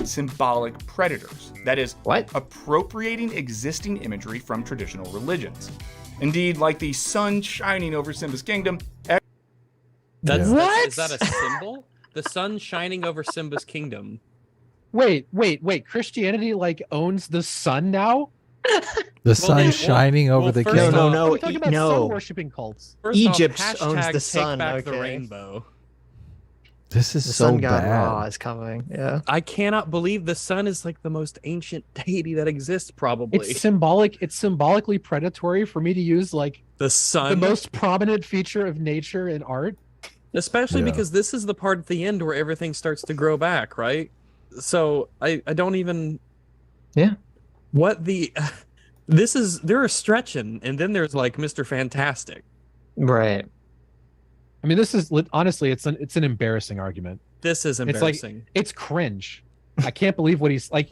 symbolic predators. That is, What? appropriating existing imagery from traditional religions. Indeed, like the sun shining over Simba's kingdom. Is that a symbol? The sun shining over Simba's kingdom. Wait. Christianity like owns the sun now? The sun shining over the first kingdom. off- No, We're talking about no. sun worshipping cults. First Egypt off, owns the take sun, back the okay. rainbow. This is The so sun god bad. Ra is coming. Yeah. I cannot believe the sun is like the most ancient deity that exists, probably. It's symbolic. It's symbolically predatory for me to use like the sun. the most prominent feature of nature in art. Especially Yeah. because this is the part at the end where everything starts to grow back, right? So I don't even... Yeah. What the... They're stretching, and then there's like Mr. Fantastic. Right. I mean, this is honestly, it's an embarrassing argument. This is It's embarrassing. like it's cringe. I can't believe what he's like.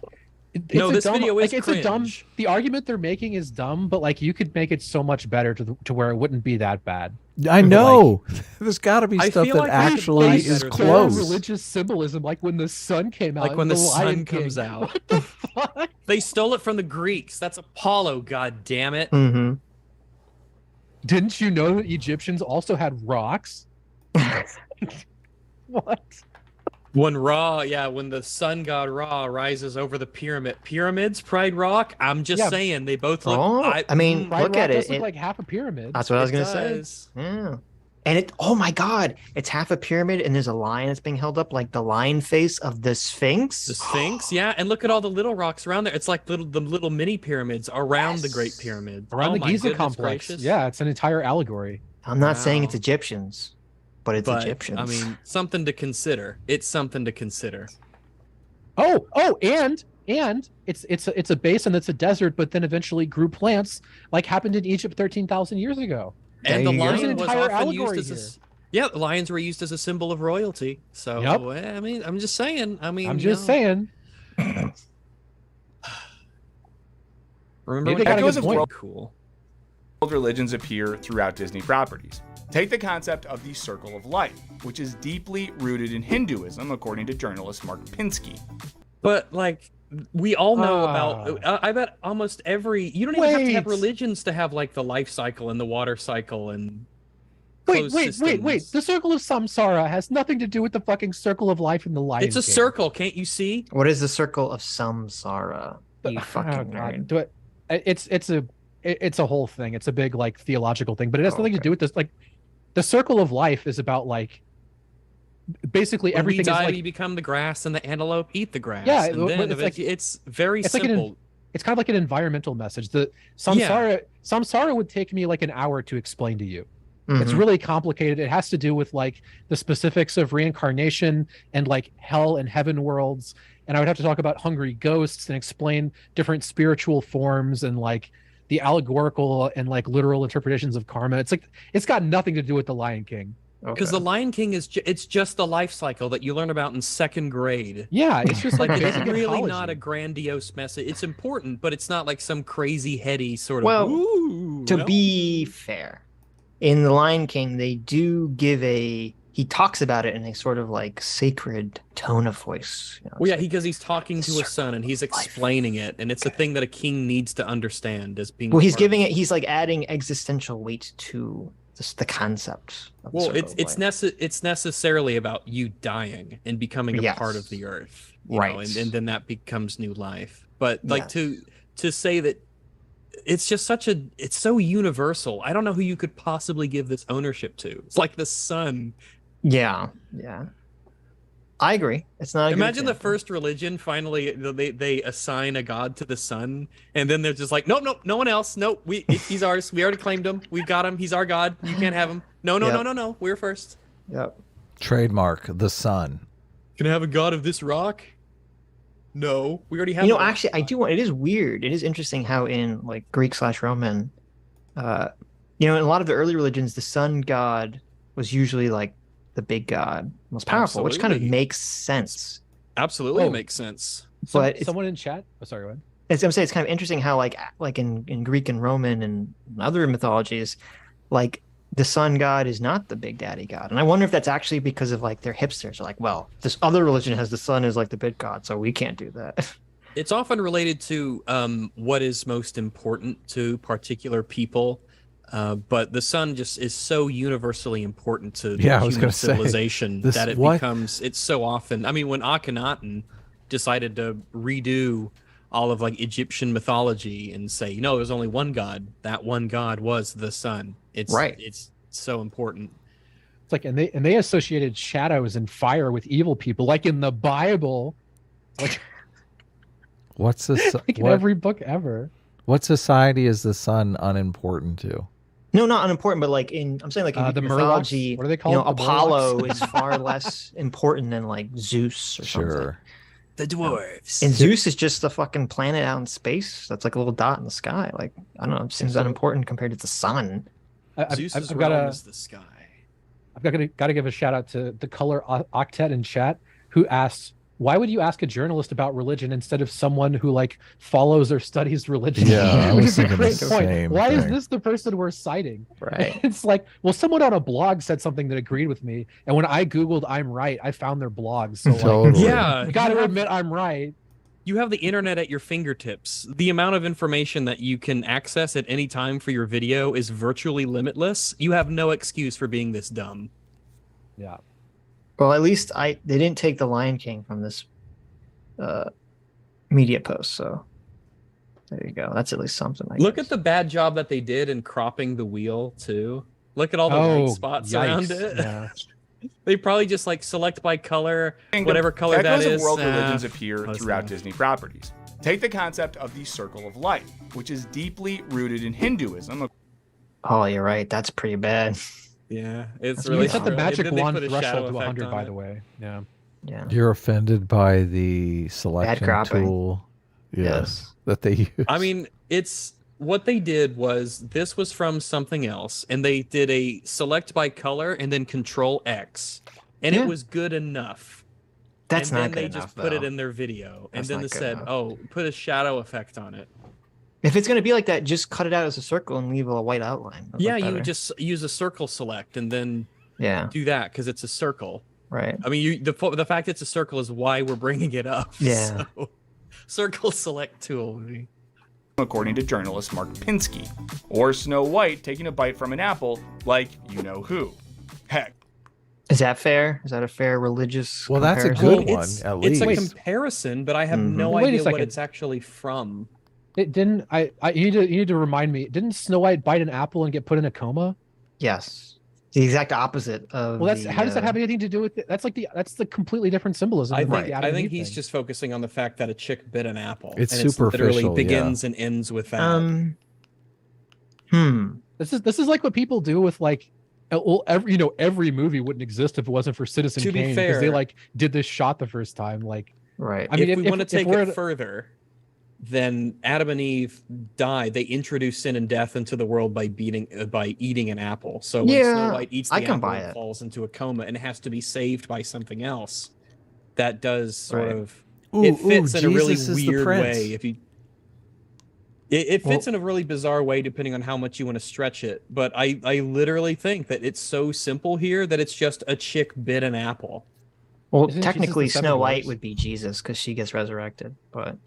No, a this dumb, video is like, it's a dumb. cringe. The argument they're making is dumb, but like you could make it so much better to where it wouldn't be that bad. I know. There's got to be I stuff feel that like we should actually play is better than close. Religious symbolism, like when the sun came out, Like when in the Lion sun comes King. out. What the fuck? They stole it from the Greeks. That's Apollo, god damn it. Mm-hmm. Didn't you know that Egyptians also had rocks? What? When the sun god Ra rises over the pyramids, Pride Rock, I'm just Yeah. saying they both look... Oh, I mean, Pride look Rock at does it. look like half a pyramid. That's what I was gonna say. does. Yeah. And it, oh my God, it's half a pyramid and there's a lion that's being held up like the lion face of the Sphinx. The Sphinx, yeah, and look at all the little rocks around there. It's like the little mini pyramids around the Great Pyramid. Around Oh the my Giza goodness complex. gracious. Yeah, it's an entire allegory. I'm not saying it's Wow. Egyptians, but it's But, Egyptians. I mean, something to consider. It's something to consider. Oh, and it's a basin that's a desert, but then eventually grew plants, like happened in Egypt 13,000 years ago. And There the you go. lion There's an was entire often used allegory as yeah, the lions were used as a symbol of royalty. So, Yep. I mean, I'm just saying. I'm just saying. Remember Maybe when they got a Echoes good of point. world Cool. religions appear throughout Disney properties. Take the concept of the circle of life, which is deeply rooted in Hinduism, according to journalist Mark Pinsky. But like we all know about I bet almost every you don't even have to have Wait. religions to have like the life cycle and the water cycle and Wait. closed The systems. circle of samsara has nothing to do with the fucking circle of life in the Lion It's a King. circle, can't you see? What is the circle of samsara? You Oh, fucking God. nerd. Do it. It's a whole thing. It's a big like theological thing, but it has nothing to Okay. do with this. Like, the circle of life is about like basically When everything we die, is like we become the grass, and the antelope eat the grass. Yeah, and then it's like- it's very it's like an simple. it's kind of like an environmental message. The samsara would take me like an hour to explain to you. It's Mhm. really complicated. It has to do with like the specifics of reincarnation and like hell and heaven worlds. And I would have to talk about hungry ghosts and explain different spiritual forms and like the allegorical and like literal interpretations of karma. It's like it's got nothing to do with the Lion King. Because Okay. the Lion King is it's just the life cycle that you learn about in second grade. Yeah, it's just like Like it's basic really ecology. not a grandiose message. It's important, but it's not like some crazy heady sort of. Well, Ooh, to no? be fair, in The Lion King, they do give he talks about it in a sort of like sacred tone of voice. You know, Well, yeah, it's because he's talking to his son and he's explaining it, and it's a thing that a king needs to understand as being. well, he's part of giving it. He's like adding existential weight to the concept. Of the Well, circle of life. it's necessarily about you dying and becoming a part of Yes. the earth, you Right. know, and then that becomes new life. But like Yes. to say that it's just it's so universal. I don't know who you could possibly give this ownership to. It's like the sun. Yeah. I agree. It's not. A good Imagine the example. first religion finally they assign a god to the sun, and then they're just like, nope, no one else. Nope, he's ours. We already claimed him. We've got him. He's our god. You can't have him. No, Yep. no. We're first. Yep. Trademark the sun. Can I have a god of this rock? No, we already have. You know, a rock actually, I god. do want. It is weird. It is interesting how in like Greek/Roman, in a lot of the early religions, the sun god was usually like the big god, most powerful, which kind of Absolutely. makes sense. Absolutely Oh. makes sense. But it's- Someone in chat. Oh, sorry, go ahead. As I'm saying, it's kind of interesting how like in Greek and Roman and other mythologies, like the sun god is not the big daddy god. And I wonder if that's actually because of like they're hipsters. They're like, well, this other religion has the sun as like the big god, so we can't do that. It's often related to what is most important to particular people. But the sun just is so universally important to I was human gonna say, civilization this- that it what? becomes, it's so often. I mean, when Akhenaten decided to redo all of like Egyptian mythology and say, you know, there's only one god, that one god was the sun. It's Right. It's so important. It's like, and they associated shadows and fire with evil people, like in the Bible, like, What's this? like in every book ever. What society is the sun unimportant to? No, not unimportant, but like I'm saying like in The mythology, Murlocs? What are they called? you know, The Apollo Murlocs? is far less important than like Zeus or something. Sure. The dwarves. And Zeus is just a fucking planet out in space. That's like a little dot in the sky. Like, I don't know, it seems So- unimportant compared to the sun. Zeus's I've got realm a, is the sky. I've got to give a shout out to the Color Octet in chat, who asked, "Why would you ask a journalist about religion instead of someone who like follows or studies religion?" Yeah, I Which was is a thinking the great point. same Why is thing. this the person we're citing? Right. It's like, well, someone on a blog said something that agreed with me, and when I googled "I'm right," I found their blog. So like, Totally. Yeah, you got to you have- admit I'm right. You have the internet at your fingertips. The amount of information that you can access at any time for your video is virtually limitless. You have no excuse for being this dumb. Yeah. Well, at least they didn't take the Lion King from this media post, so there you go. That's at least something. Look at the bad job that they did in cropping the wheel too. Look at all the white spots around yikes. it. Yeah. They probably just like select by color, whatever color that Echoes is. of world religions appear close throughout enough. Disney properties. Take the concept of the circle of light, which is deeply rooted in Hinduism. Oh, you're right. That's pretty bad. Yeah, it's That's really really set the true. magic And then they wand put a shadow threshold to effect 100, on by it. the way. Yeah. Yeah. You're offended by the selection cropping. tool. Yes. That they use. I mean, it's what they did was this was from something else, and they did a select by color and then Control X, and Yeah. it was good enough. That's and not then good they enough, just put it though. in their video, and That's then they not good said, enough. "Oh, put a shadow effect on it." If it's gonna be like that, just cut it out as a circle and leave a white outline. That'd Yeah, look you better. just use a circle select and then yeah, do that because it's a circle. right. I mean, the fact it's a circle is why we're bringing it up. Yeah. So, circle select tool. According to journalist Mark Pinsky, or Snow White taking a bite from an apple like you know who. Heck, Is that fair? Is that a fair religious? Well, that's a comparison? good one, at least. It's a comparison, but I have Mhm. no Wait a idea what second. it's actually from. It didn't. You need to remind me. Didn't Snow White bite an apple and get put in a coma? Yes, the exact opposite of. Well, that's the, how does that have anything to do with it? That's the completely different symbolism. I of, like, think the Adam I and think Eve he's thing. just focusing on the fact that a chick bit an apple. It's and superficial, It literally yeah. begins and ends with that. This is like what people do with like, well, every movie wouldn't exist if it wasn't for Citizen To be Kane because they fair- like did this shot the first time. Like, right. I mean, if we want to take we're it at- further, then Adam and Eve died. They introduced sin and death into the world by eating an apple. So when Yeah, Snow White eats the I can apple buy and it. falls into a coma and has to be saved by something else, that does sort Right. of Ooh, it fits ooh, in a really Jesus is the weird prince. way. If you it fits Well- in a really bizarre way depending on how much you want to stretch it. But I literally think that it's so simple here that it's just a chick bit an apple. Well, Isn't Jesus technically, the seven Snow White dwarfs? would be Jesus because she gets resurrected. But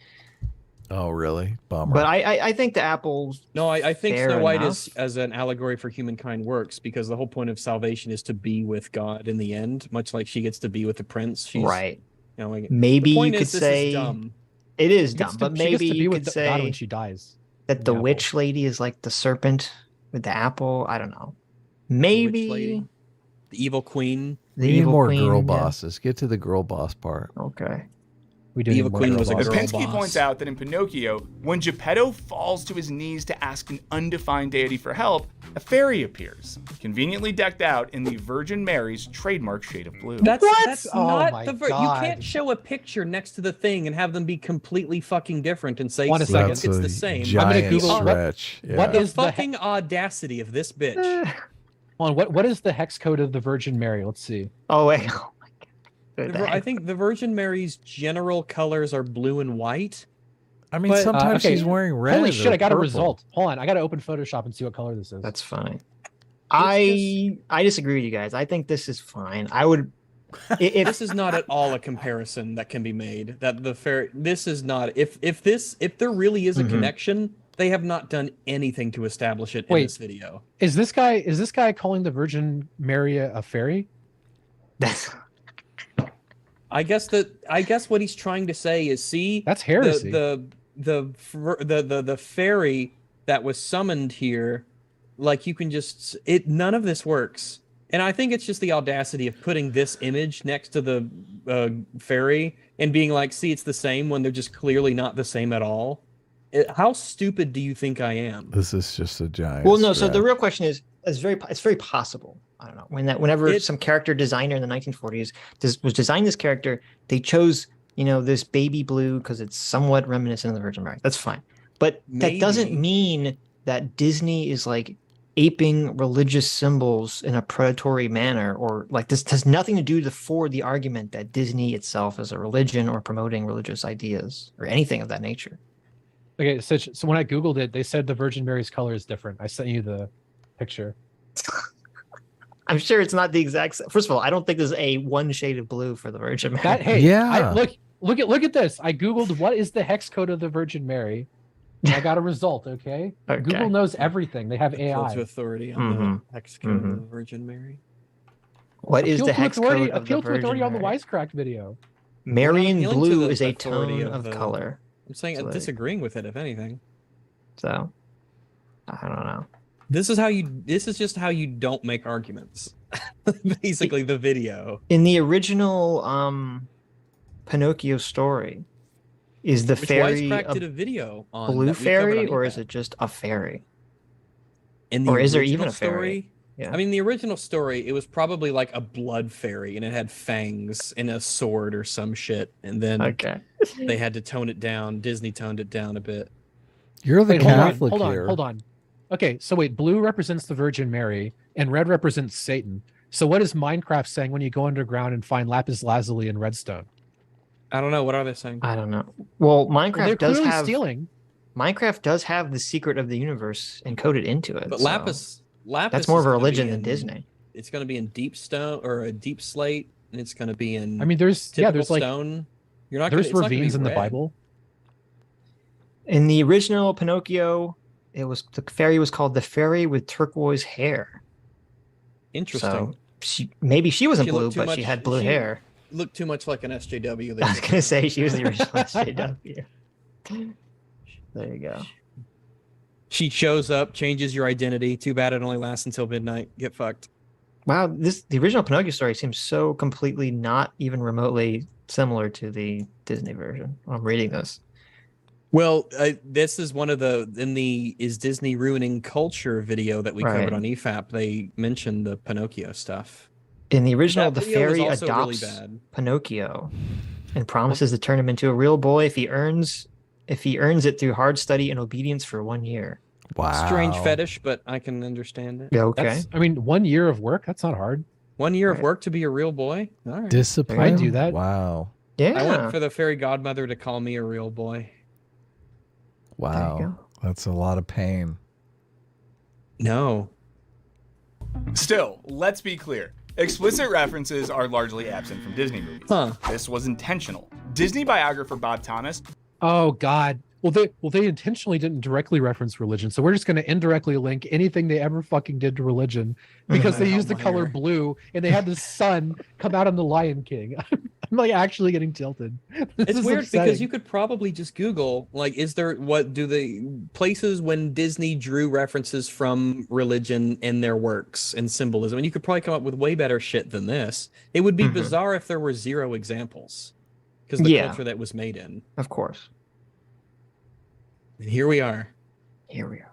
Oh, really? Bummer. I think the apples. No, I think Fair Snow White is enough. as an allegory for humankind works because the whole point of salvation is to be with God in the end, much like she gets to be with the prince. She's Right. You know, like, Maybe the you point could is, this say is dumb. it is she dumb, gets to- but she gets maybe to be you with could God when say she dies. that the apple. witch lady is like the serpent with the apple. I don't know. The witch Maybe lady, the evil queen. the we need evil more queen, girl yeah. bosses. Get to the girl boss part. Okay. We do The need evil more queen girl was a bosses. girl Lipinski boss. points out that in Pinocchio, when Geppetto falls to his knees to ask an undefined deity for help, a fairy appears, conveniently decked out in the Virgin Mary's trademark shade of blue. That's Oh not my the you God. can't show a picture next to the thing and have them be completely fucking different and say One it's second. That's it's a the same. giant Google what- stretch. what The is the fucking audacity of this bitch. Hold on, what is the hex code of the Virgin Mary? Let's see. Oh wait. Oh my god. Good I day. think the Virgin Mary's general colors are blue and white. I mean, But- sometimes okay. she's wearing red. Holy or shit! I got a purple. result. Hold on, I got to open Photoshop and see what color this is. That's funny. I disagree with you guys. I think this is fine. I would. This is not at all a comparison that can be made. That the fairy. This is not. If there really is a connection, they have not done anything to establish it in this video. Is this guy calling the Virgin Mary a fairy? That's I guess what he's trying to say is, see, that's heresy. The fairy that was summoned here, like you can just none of this works. And I think it's just the audacity of putting this image next to the fairy and being like, see, it's the same when they're just clearly not the same at all. How stupid do you think I am? This is just a giant. well, no. So the real question is, it's very possible. I don't know whenever some character designer in the 1940s was designing this character, they chose this baby blue because it's somewhat reminiscent of the Virgin Mary. That's fine, but that doesn't mean that Disney is like aping religious symbols in a predatory manner, or like this has nothing to do for the argument that Disney itself is a religion or promoting religious ideas or anything of that nature. Okay, so when I Googled it, they said the Virgin Mary's color is different. I sent you the picture. I'm sure it's not the exact. First of all, I don't think there's a one shade of blue for the Virgin Mary. Look at this. I Googled what is the hex code of the Virgin Mary. I got a result, okay? Google knows everything. They have AI. To authority on the hex code of the Virgin Mary. What is the hex code of the Appeal to Virgin authority Mary? on the Wisecrack video. Marian blue is a tone of color. I'm saying I'm disagreeing with it, if anything. So, I don't know. This is just how you don't make arguments. Basically, the video. In the original Pinocchio story, is the fairy Wisecrack did a video on blue fairy, or is it just a fairy? Or is there even a fairy? Yeah. I mean, the original story, it was probably like a blood fairy, and it had fangs and a sword or some shit. And then they had to tone it down. Disney toned it down a bit. You're the Catholic here. Hold on. Okay, so wait, blue represents the Virgin Mary, and red represents Satan. So what is Minecraft saying when you go underground and find lapis lazuli and redstone? I don't know. What are they saying? I don't know. Well, Minecraft does have stealing. Minecraft does have the secret of the universe encoded into it. But lapis that's more of a religion than Disney. It's going to be in deep stone or a deep slate, and it's going to be in. I mean, there's like stone. You're not. There's ravines in the Bible. In the original Pinocchio, the fairy was called the fairy with turquoise hair. Interesting. So maybe she wasn't blue, but she had blue hair. Looked too much like an SJW. I was gonna say she was the original SJW. There you go. She shows up, changes your identity. Too bad it only lasts until midnight. Get fucked. Wow, the original Pinocchio story seems so completely not even remotely similar to the Disney version. I'm reading this. Well, this is one of in the Is Disney Ruining Culture video that we covered on EFAP. They mentioned the Pinocchio stuff. In the original, the fairy adopts Pinocchio and promises to turn him into a real boy if he earns it through hard study and obedience for 1 year. Wow. Strange fetish, but I can understand it. Yeah, okay. I mean, 1 year of work, that's not hard. 1 year of work to be a real boy? All right. Discipline? I do that. Wow. Yeah. I want for the fairy godmother to call me a real boy. Wow. That's a lot of pain. No. Still, let's be clear. Explicit references are largely absent from Disney movies. This was intentional. Disney biographer Bob Thomas. Oh God. Well, they intentionally didn't directly reference religion, so we're just going to indirectly link anything they ever fucking did to religion because they used the color blue and they had the sun come out on the Lion King. I'm like actually getting tilted. It's weird because you could probably just Google like, what do the places when Disney drew references from religion in their works and symbolism, and you could probably come up with way better shit than this. It would be bizarre if there were 0 examples because the culture that was made in. Of course. And here we are. Here we are.